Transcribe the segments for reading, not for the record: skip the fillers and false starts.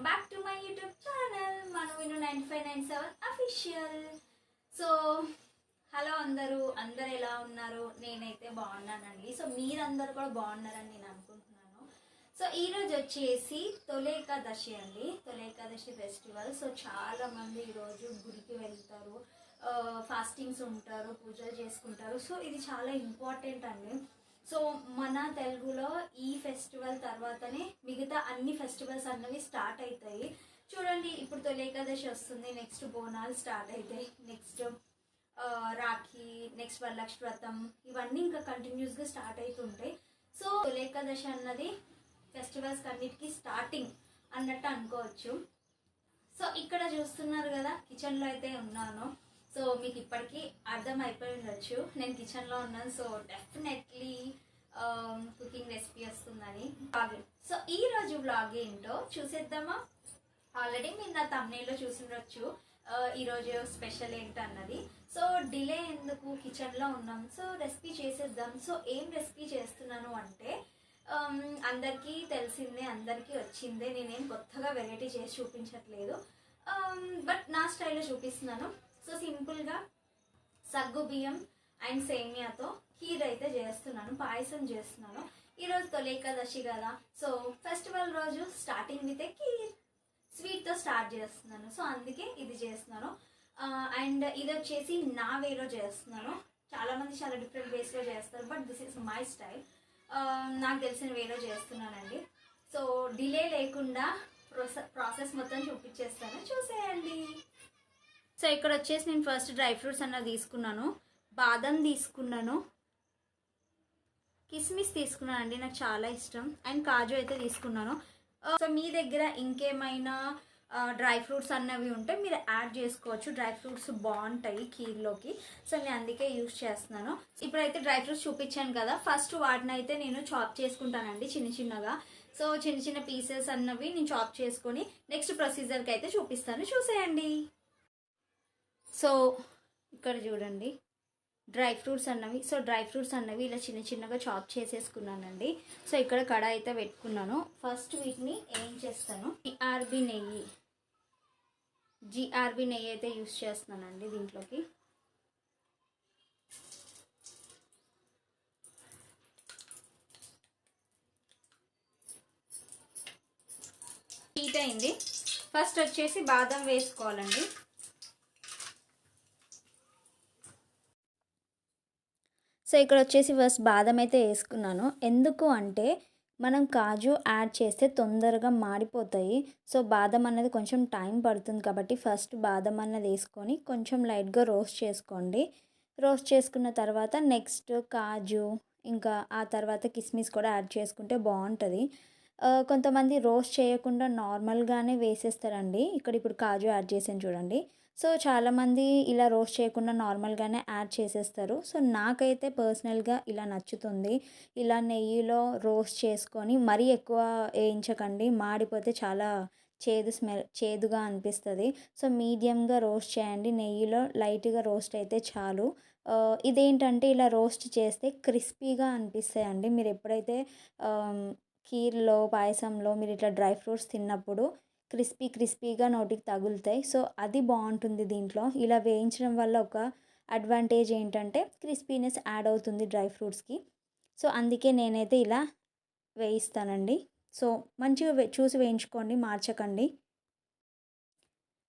Welcome back to my YouTube channel మనవిను 9597 official. So hello అందరూ ఎలా ఉన్నారు? నేనైతే బాగున్నానండి. సో మీరందరూ కూడా బాగున్నారని నేను అనుకుంటున్నాను. సో ఈరోజు వచ్చేసి తొలి ఏకాదశి అండి, తొలి ఏకాదశి ఫెస్టివల్. సో చాలా మంది ఈరోజు గుడికి వెళ్తారు, ఫాస్టింగ్స్ ఉంటారు, పూజలు చేసుకుంటారు. సో ఇది చాలా ఇంపార్టెంట్ అండి. సో మన తెలుగులో ఈ ఫెస్టివల్ తర్వాతనే మిగతా అన్ని ఫెస్టివల్స్ అన్నవి స్టార్ట్ అవుతాయి. చూడండి, ఇప్పుడు తొలి ఏకాదశి వస్తుంది, నెక్స్ట్ బోనాలు స్టార్ట్ అవుతాయి, నెక్స్ట్ రాఖీ, నెక్స్ట్ వరలక్ష్మి వ్రతం, ఇవన్నీ ఇంకా కంటిన్యూస్గా స్టార్ట్ అవుతుంటాయి. సో తొలి ఏకాదశి అన్నది ఫెస్టివల్స్ అన్నిటికీ స్టార్టింగ్ అన్నట్టు అనుకోవచ్చు. సో ఇక్కడ చూస్తున్నారు కదా, కిచెన్లో అయితే ఉన్నాను. సో మీకు ఇప్పటికీ అర్థం అయిపోయి ఉండొచ్చు నేను కిచెన్లో ఉన్నాను. సో డెఫినెట్లీ కుకింగ్ రెసిపీ వస్తుందని. సో ఈ రోజు వ్లాగ్ ఏంటో చూసేద్దామా? ఆల్రెడీ మీరు నా thumbnail లో చూసిండొచ్చు ఈరోజు స్పెషల్ ఏంటన్నది. సో డిలే ఎందుకు, కిచెన్లో ఉన్నాం, సో రెసిపీ చేసేద్దాం. సో ఏం రెసిపీ చేస్తున్నాను అంటే అందరికీ తెలిసిందే, అందరికీ వచ్చిందే, నేనేం కొత్తగా వెరైటీ చేసి చూపించట్లేదు, బట్ నా స్టైల్లో చూపిస్తున్నాను. సో సింపుల్గా సగ్గు బియ్యం అండ్ సేమియాతో ఖీర్ అయితే చేస్తున్నాను, పాయసం చేస్తున్నాను. ఈరోజు తొలి ఏకాదశి కదా, సో ఫెస్టివల్ రోజు స్టార్టింగ్ విత్ ఖీర్, స్వీట్తో స్టార్ట్ చేస్తున్నాను. సో అందుకే ఇది చేస్తున్నాను. అండ్ ఇది వచ్చేసి నా వేలో చేస్తున్నాను. చాలామంది చాలా డిఫరెంట్ వేస్లో చేస్తారు, but this is my style. నాకు తెలిసిన వేలో చేస్తున్నానండి. సో డిలే లేకుండా ప్రాసెస్ మొత్తం చూపించేస్తాను, చూసేయండి. సో ఇక్కడ వచ్చేసి నేను ఫస్ట్ డ్రై ఫ్రూట్స్ అన్నది తీసుకున్నాను, బాదం తీసుకున్నాను, కిస్మిస్ తీసుకున్నాను అండి, నాకు చాలా ఇష్టం, అండ్ కాజు అయితే తీసుకున్నాను. సో మీ దగ్గర ఇంకేమైనా డ్రై ఫ్రూట్స్ అన్నవి ఉంటే మీరు యాడ్ చేసుకోవచ్చు, డ్రై ఫ్రూట్స్ బాగుంటాయి ఖీర్లోకి. సో నేను అందుకే యూస్ చేస్తున్నాను. ఇప్పుడైతే డ్రై ఫ్రూట్స్ చూపించాను కదా, ఫస్ట్ వాటిని అయితే నేను చాప్ చేసుకుంటానండి చిన్న చిన్నగా. సో చిన్న చిన్న పీసెస్ అన్నవి నేను చాప్ చేసుకొని నెక్స్ట్ ప్రొసీజర్కి అయితే చూపిస్తాను, చూసేయండి. సో ఇక్కడ చూడండి డ్రై ఫ్రూట్స్ అన్నవి. సో డ్రై ఫ్రూట్స్ అన్నవి ఇలా చిన్న చిన్నగా చాప్ చేసేసుకున్నానండి. సో ఇక్కడ కడాయి అయితే పెట్టుకున్నాను. ఫస్ట్ వీటిని ఏం చేస్తాను, జిఆర్బి నెయ్యి అయితే యూస్ చేస్తున్నానండి దీంట్లోకి. హీట్ అయింది. ఫస్ట్ వచ్చేసి బాదం వేసుకోవాలండి. సో ఇక్కడ వచ్చేసి ఫస్ట్ బాదం అయితే వేసుకున్నాను. ఎందుకు అంటే మనం కాజు యాడ్ చేస్తే తొందరగా మాడిపోతాయి. సో బాదం అన్నది కొంచెం టైం పడుతుంది కాబట్టి ఫస్ట్ బాదం అన్నది వేసుకొని కొంచెం లైట్గా రోస్ట్ చేసుకోండి. రోస్ట్ చేసుకున్న తర్వాత నెక్స్ట్ కాజు, ఇంకా ఆ తర్వాత కిస్మిస్ కూడా యాడ్ చేసుకుంటే బాగుంటుంది. కొంతమంది రోస్ట్ చేయకుండా నార్మల్గానే వేసేస్తారండి. ఇప్పుడు కాజు యాడ్ చేసాను చూడండి. సో చాలామంది ఇలా రోస్ట్ చేయకుండా నార్మల్గానే యాడ్ చేసేస్తారు. సో నాకైతే పర్సనల్గా ఇలా నచ్చుతుంది. ఇలా నెయ్యిలో రోస్ట్ చేసుకొని మరీ ఎక్కువ వేయించకండి, మాడిపోతే చాలా చేదుగా అనిపిస్తుంది. సో మీడియంగా రోస్ట్ చేయండి, నెయ్యిలో లైట్గా రోస్ట్ అయితే చాలు. ఇదేంటంటే ఇలా రోస్ట్ చేస్తే క్రిస్పీగా అనిపిస్తాయండి. మీరు ఎప్పుడైతే ఖీర్లో, పాయసంలో మీరు ఇట్లా డ్రై ఫ్రూట్స్ తిన్నప్పుడు క్రిస్పీగా నోటికి తగులుతాయి. సో అది బాగుంటుంది దీంట్లో. ఇలా వేయించడం వల్ల ఒక అడ్వాంటేజ్ ఏంటంటే క్రిస్పీనెస్ యాడ్ అవుతుంది డ్రై ఫ్రూట్స్కి. సో అందుకే నేనైతే ఇలా వేయిస్తానండి. సో మంచిగా చూసి వేయించుకోండి, మార్చకండి.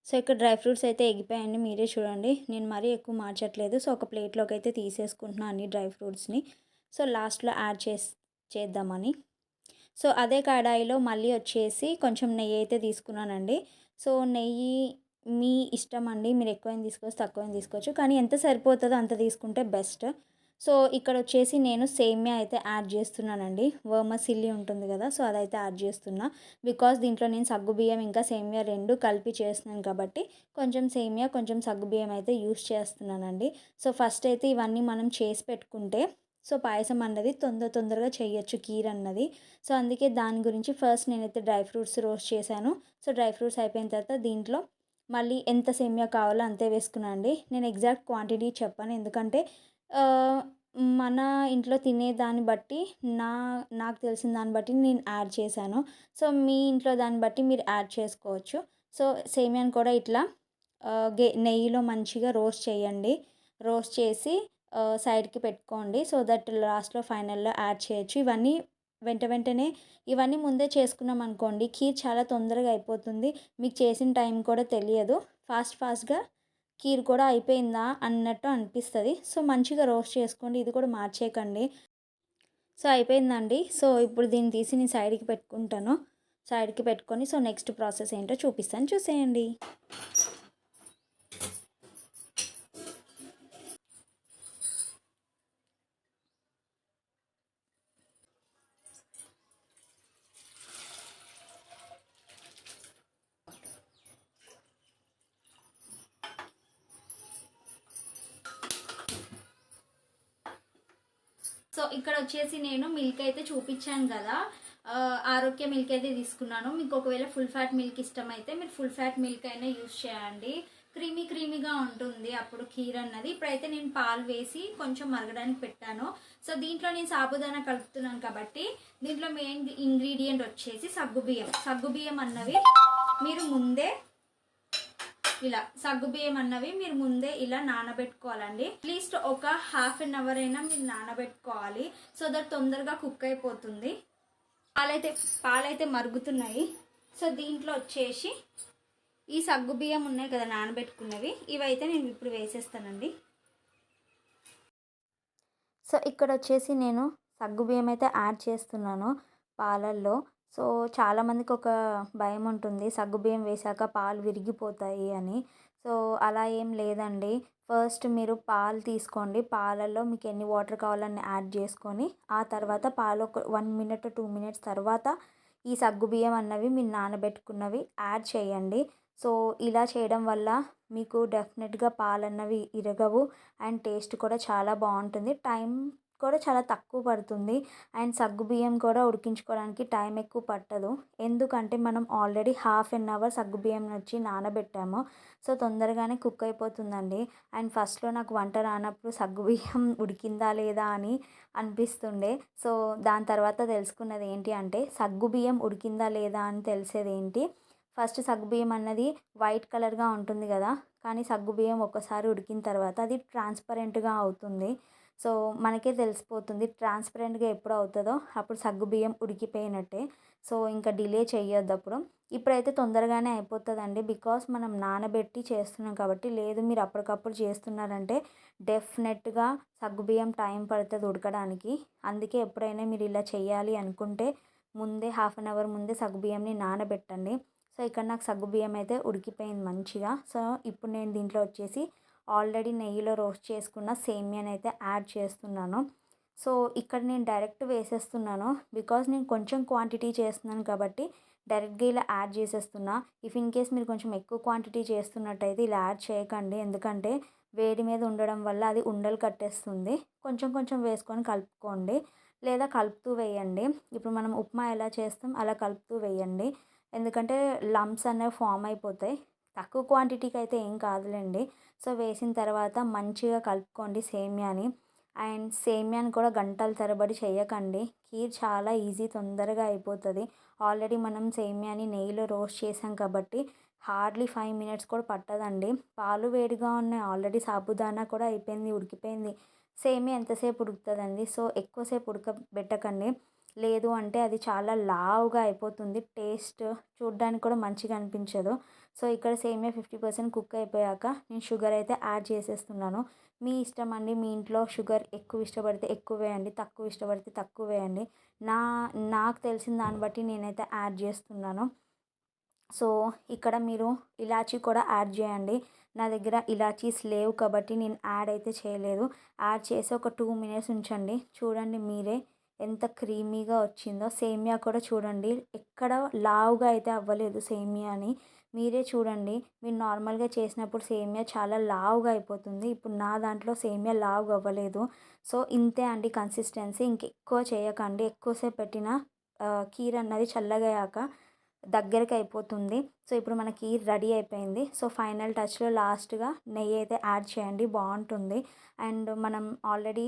సో ఇక్కడ డ్రై ఫ్రూట్స్ అయితే ఎగిపోయాయండి, మీరే చూడండి. నేను మరీ ఎక్కువ మార్చట్లేదు. సో ఒక ప్లేట్లోకి అయితే తీసేసుకుంటున్నాను అన్ని డ్రై ఫ్రూట్స్ని. సో లాస్ట్లో యాడ్ చేద్దామని. సో అదే కడాయిలో మళ్ళీ వచ్చేసి కొంచెం నెయ్యి అయితే తీసుకున్నానండి. సో నెయ్యి మీ ఇష్టం అండి, మీరు ఎక్కువైనా తీసుకోవచ్చు, తక్కువైనా తీసుకోవచ్చు, కానీ ఎంత సరిపోతుందో అంత తీసుకుంటే బెస్ట్. సో ఇక్కడ వచ్చేసి నేను సేమియా అయితే యాడ్ చేస్తున్నానండి. వర్మసిల్లీ ఉంటుంది కదా, సో అదైతే యాడ్ చేస్తున్నా. బికాస్ దీంట్లో నేను సగ్గుబియ్యం ఇంకా సేమియా రెండు కలిపి చేస్తున్నాను కాబట్టి కొంచెం సేమియా కొంచెం సగ్గుబియ్యం అయితే యూస్ చేస్తున్నానండి. సో ఫస్ట్ అయితే ఇవన్నీ మనం చేసి పెట్టుకుంటే సో పాయసం అన్నది తొందరగా చేయొచ్చు ఖీర్ అన్నది. సో అందుకే దాని గురించి ఫస్ట్ నేనైతే డ్రై ఫ్రూట్స్ రోస్ట్ చేశాను. సో డ్రై ఫ్రూట్స్ అయిపోయిన తర్వాత దీంట్లో మళ్ళీ ఎంత సేమియా కావాలో అంతే వేసుకున్నాను అండి. నేను ఎగ్జాక్ట్ క్వాంటిటీ చెప్పాను, ఎందుకంటే మన ఇంట్లో తినే దాన్ని బట్టి నా నాకు తెలిసిన దాన్ని బట్టి నేను యాడ్ చేశాను. సో, మీ ఇంట్లో దాన్ని బట్టి మీరు యాడ్ చేసుకోవచ్చు. సో, సేమియాని కూడా ఇట్లా నెయ్యిలో మంచిగా రోస్ట్ చేయండి. రోస్ట్ చేసి సైడ్‌కి పెట్టుకోండి. సో దట్ లాస్ట్‌లో ఫైనల్‌లో యాడ్ చేయొచ్చు. ఇవన్నీ వెంటనే ఇవన్నీ ముందే చేసుకున్నామనుకోండి ఖీర్ చాలా తొందరగా అయిపోతుంది. మీకు చేసిన టైం కూడా తెలియదు. ఫాస్ట్‌గా కీర్ కూడా అయిపోయిందా అన్నట్టు అనిపిస్తది. సో, మంచిగా రోస్ట్ చేసుకోండి. ఇది కూడా మార్చేయకండి. సో, అయిపోయిందండి. సో, ఇప్పుడు దీన్ని తీసి నేను సైడ్‌కి పెట్టుకుంటాను. సైడ్‌కి పెట్టుకొని సో, నెక్స్ట్ ప్రాసెస్ ఏంటో చూపిస్తాను చూసేయండి. సో, ఇక్కడొచ్చేసి నేను మిల్క్ అయితే చూపిచ్చాను గదా! ఆరోగ్య మిల్క్ అయితే తీసుకున్నాను. మీకు ఒకవేళ ఫుల్ ఫ్యాట్ మిల్క్ ఇష్టమైతే మీరు ఫుల్ ఫ్యాట్ మిల్క్ అయినా యూజ్ చేయండి. క్రీమీగా ఉంటుంది అప్పుడు కీర్ అన్నది. ఇప్పుడైతే నేను పాలు వేసి కొంచెం మరగడానికి పెట్టాను. సో, దీంట్లో నేను సాబుదానా కలుపుతున్నాను కాబట్టి దీంట్లో మెయిన్ ఇంగ్రీడియంట్ వచ్చేసి సగ్గుబియ్యం. సగ్గుబియ్యం అన్నవి మీరు ముందే సగ్గుబియ్యం అన్నవి మీరు ముందే ఇలా నానబెట్టుకోవాలండి. అట్లీస్ట్ ఒక హాఫ్ అన్ అవర్ అయినా మీరు నానబెట్టుకోవాలి. సో దట్ తొందరగా కుక్ అయిపోతుంది. పాలైతే మరుగుతున్నాయి. సో దీంట్లో వచ్చేసి ఈ సగ్గుబియ్యం ఉన్నాయి కదా నానబెట్టుకున్నవి, ఇవైతే నేను ఇప్పుడు వేసేస్తానండి. సో ఇక్కడ వచ్చేసి నేను సగ్గుబియ్యం అయితే యాడ్ చేస్తున్నాను పాలల్లో. సో చాలామందికి ఒక భయం ఉంటుంది సగ్గుబియ్యం వేశాక పాలు విరిగిపోతాయి అని. సో అలా ఏం లేదండి. ఫస్ట్ మీరు పాలు తీసుకోండి. పాలల్లో మీకు ఎన్ని వాటర్ కావాలని యాడ్ చేసుకొని ఆ తర్వాత పాలు ఒక 1 మినిట్ 2 మినిట్స్ తర్వాత ఈ సగ్గుబియ్యం అన్నవి మీరు నానబెట్టుకున్నవి యాడ్ చేయండి. సో ఇలా చేయడం వల్ల మీకు డెఫినెట్గా పాలన్నవి ఇరగవు అండ్ టేస్ట్ కూడా చాలా బాగుంటుంది. టైం కూడా చాలా తక్కువ పడుతుంది. అండ్ సగ్గుబియ్యం కూడా ఉడికించుకోవడానికి టైం ఎక్కువ పట్టదు. ఎందుకంటే మనం ఆల్రెడీ హాఫ్ అన్ అవర్ సగ్గుబియ్యం వచ్చి నానబెట్టాము. సో తొందరగానే కుక్ అయిపోతుందండి. అండ్ ఫస్ట్‌లో నాకు వంట రానప్పుడు సగ్గుబియ్యం ఉడికిందా లేదా అని అనిపిస్తుండే. సో దాని తర్వాత తెలుసుకున్నది ఏంటి అంటే సగ్గుబియ్యం ఉడికిందా లేదా అని తెలిసేది ఏంటి, ఫస్ట్ సగ్గుబియ్యం అన్నది వైట్ కలర్‌గా ఉంటుంది కదా! కానీ సగ్గుబియ్యం ఒక్కసారి ఉడికిన తర్వాత అది ట్రాన్స్‌పరెంట్‌గా అవుతుంది. సో మనకే తెలిసిపోతుంది. ట్రాన్స్‌పరెంట్‌గా ఎప్పుడు అవుతదో అప్పుడు సగ్గుబియ్యం ఉడికిపోయినట్టే. సో ఇంకా డిలే చేయొద్దప్పుడు. ఇప్పుడైతే తొందరగానే అయిపోతదండి. బికాజ్ మనం నానబెట్టి చేస్తున్నాం కాబట్టి. లేదు మీరు అప్పటికప్పుడు చేస్తున్నారంటే డెఫినెట్‌గా సగ్గుబియ్యం టైం పడతది ఉడకడానికి. అందుకే ఎప్పుడైనా మీరు ఇలా చేయాలి అనుకుంటే ముందే హాఫ్ అన్ అవర్ ముందే సగ్గుబియ్యంని నానబెట్టండి. సో ఇక్కడ నాకు సగ్గుబియ్యం అయితే ఉడికిపోయింది మంచిగా. సో ఇప్పుడు నేను దీంట్లో వచ్చేసి ఆల్రెడీ నెయ్యిలో రోస్ట్ చేసుకున్న సేమియాని అయితే యాడ్ చేస్తున్నాను. సో ఇక్కడ నేను డైరెక్ట్ వేసేస్తున్నాను. బికాజ్ నేను కొంచెం క్వాంటిటీ చేస్తున్నాను కాబట్టి డైరెక్ట్గా ఇలా యాడ్ చేసేస్తున్నా. ఇఫ్ ఇన్ కేస్ మీరు కొంచెం ఎక్కువ క్వాంటిటీ చేస్తున్నట్టయితే ఇలా యాడ్ చేయకండి. ఎందుకంటే వేడి మీద ఉండడం వల్ల అది ఉండలు కట్టేస్తుంది. కొంచెం వేసుకొని కలుపుకోండి. లేదా కలుపుతూ వేయండి. ఇప్పుడు మనం ఉప్మా ఎలా చేస్తాం అలా కలుపుతూ వేయండి. ఎందుకంటే లంప్స్ అనేవి ఫామ్ అయిపోతాయి. తక్కువ క్వాంటిటీకి అయితే ఏం కాదులేండి. సో వేసిన తర్వాత మంచిగా కలుపుకోండి సేమియాని. అండ్ సేమియాని కూడా గంటల తరబడి చేయకండి. కీర్ చాలా ఈజీ తొందరగా అయిపోతుంది. ఆల్రెడీ మనం సేమియాని నెయ్యిలో రోస్ట్ చేసాం కాబట్టి హార్డ్లీ 5 మినిట్స్ కూడా పట్టదండి. పాలు వేడిగా ఉన్నాయి. ఆల్రెడీ సాబుదానా కూడా అయిపోయింది, ఉడికిపోయింది. సేమియా ఎంతసేపు ఉడుకుతుందండి. సో ఎక్కువసేపు ఉడకబెట్టకండి. లేదు అంటే అది చాలా లావుగా అయిపోతుంది. టేస్ట్ చూడ్డానికి కూడా మంచిగా అనిపించదు. సో ఇక్కడ సేమియా 50% కుక్ అయిపోయాక నేను షుగర్ అయితే యాడ్ చేసేస్తున్నాను. మీ ఇష్టం అండి. మీ ఇంట్లో షుగర్ ఎక్కువ ఇష్టపడితే ఎక్కువ వేయండి, తక్కువ ఇష్టపడితే తక్కువ వేయండి. నా నాకు తెలిసిన దాన్ని బట్టి నేనైతే యాడ్ చేస్తున్నాను. సో ఇక్కడ మీరు ఇలాచీ కూడా యాడ్ చేయండి. నా దగ్గర ఇలాచీస్ లేవు కాబట్టి నేను యాడ్ అయితే చేయలేదు. యాడ్ చేసి ఒక 2 మినిట్స్ ఉంచండి. చూడండి మీరే ఎంత క్రీమీగా వచ్చిందో. సేమియా కూడా చూడండి ఎక్కడ లావుగా అయితే అవ్వలేదు సేమియాని. మీరే చూడండి. మీరు నార్మల్గా చేసినప్పుడు సేమియా చాలా లావుగా అయిపోతుంది. ఇప్పుడు నా దాంట్లో సేమియా లావుగా అవ్వలేదు. సో ఇంతే అండి కన్సిస్టెన్సీ. ఇంకెక్కువ చేయకండి. ఎక్కువసేపు పెట్టిన కీర్ అన్నది చల్లగయ్యాక దగ్గరికి అయిపోతుంది. సో ఇప్పుడు మనకి రెడీ అయిపోయింది. సో ఫైనల్ టచ్‌లో లాస్ట్‌గా నెయ్యి అయితే యాడ్ చేయండి బాగుంటుంది. అండ్ మనం ఆల్రెడీ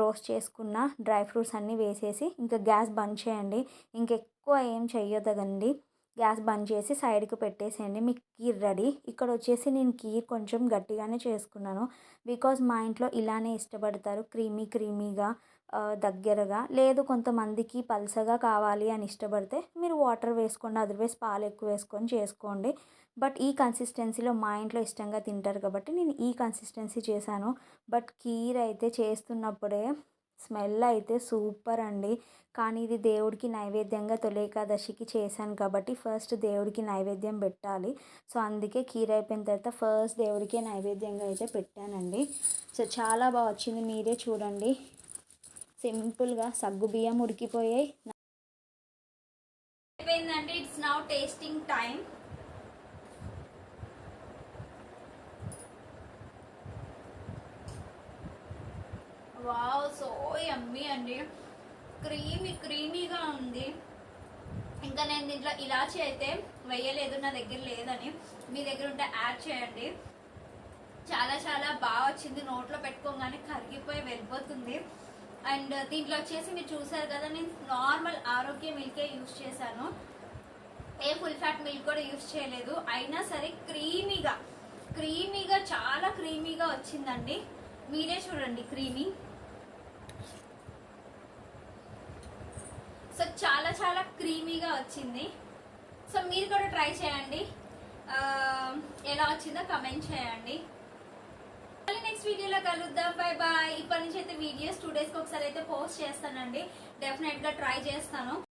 రోస్ట్ చేసుకున్న డ్రై ఫ్రూట్స్ అన్నీ వేసేసి ఇంకా గ్యాస్ బంద్ చేయండి. ఇంకెక్కువ ఏం చెయ్యొద్దండి. గ్యాస్ బంద్ చేసి సైడ్కి పెట్టేసేయండి. మీకు కీర్ రెడీ. ఇక్కడ వచ్చేసి నేను కీర్ కొంచెం గట్టిగానే చేసుకున్నాను. బికాజ్ మా ఇంట్లో ఇలానే ఇష్టపడతారు, క్రీమీగా దగ్గరగా. లేదు కొంతమందికి పల్చగా కావాలి అని ఇష్టపడితే మీరు వాటర్ వేసుకోండి, అదర్వైజ్ పాలు ఎక్కువ వేసుకొని చేసుకోండి. బట్ ఈ కన్సిస్టెన్సీలో మా ఇంట్లో ఇష్టంగా తింటారు కాబట్టి నేను ఈ కన్సిస్టెన్సీ చేశాను. బట్ కీర్ అయితే చేస్తున్నప్పుడే స్మెల్ అయితే సూపర్ అండి. కానీ ఇది దేవుడికి నైవేద్యంగా తొలి ఏకాదశికి చేశాను కాబట్టి ఫస్ట్ దేవుడికి నైవేద్యం పెట్టాలి. సో అందుకే కీర్ అయిపోయిన తర్వాత ఫస్ట్ దేవుడికే నైవేద్యంగా అయితే పెట్టానండి. సో చాలా బాగా వచ్చింది, మీరే చూడండి. సింపుల్గా సగ్గుబియ్యం ఉడికిపోయాయి. అయిపోయిందండి. It's now tasting time. Wow, so yummy అండి. క్రీమీగా ఉంది. ఇంకా నేను దీంట్లో ఇలాచీ అయితే వేయలేదు, నా దగ్గర లేదని. మీ దగ్గర ఉంటే యాడ్ చేయండి. చాలా చాలా బాగా వచ్చింది. నోట్లో పెట్టుకోగానే కరిగిపోయి వెళ్ళిపోతుంది. అండ్ దీంట్లో వచ్చేసి మీరు చూసారు కదా, నేను నార్మల్ ఆరోగ్య మిల్కే యూజ్ చేశాను, ఏ ఫుల్ ఫ్యాట్ మిల్క్ కూడా యూజ్ చేయలేదు. అయినా సరే క్రీమీగా చాలా క్రీమీగా వచ్చిందండి. మీరే చూడండి క్రీమీ. సో చాలా చాలా క్రీమీగా వచ్చింది. సో మీరు కూడా ట్రై చేయండి, ఎలా వచ్చిందో కమెంట్ చేయండి. మళ్ళీ నెక్స్ట్ వీడియోలో కలుద్దాం. Bye bye. ఇప్పటి నుంచి అయితే వీడియోస్ 2 డేస్కి ఒకసారి అయితే పోస్ట్ చేస్తానండి. డెఫినెట్గా ట్రై చేస్తాను.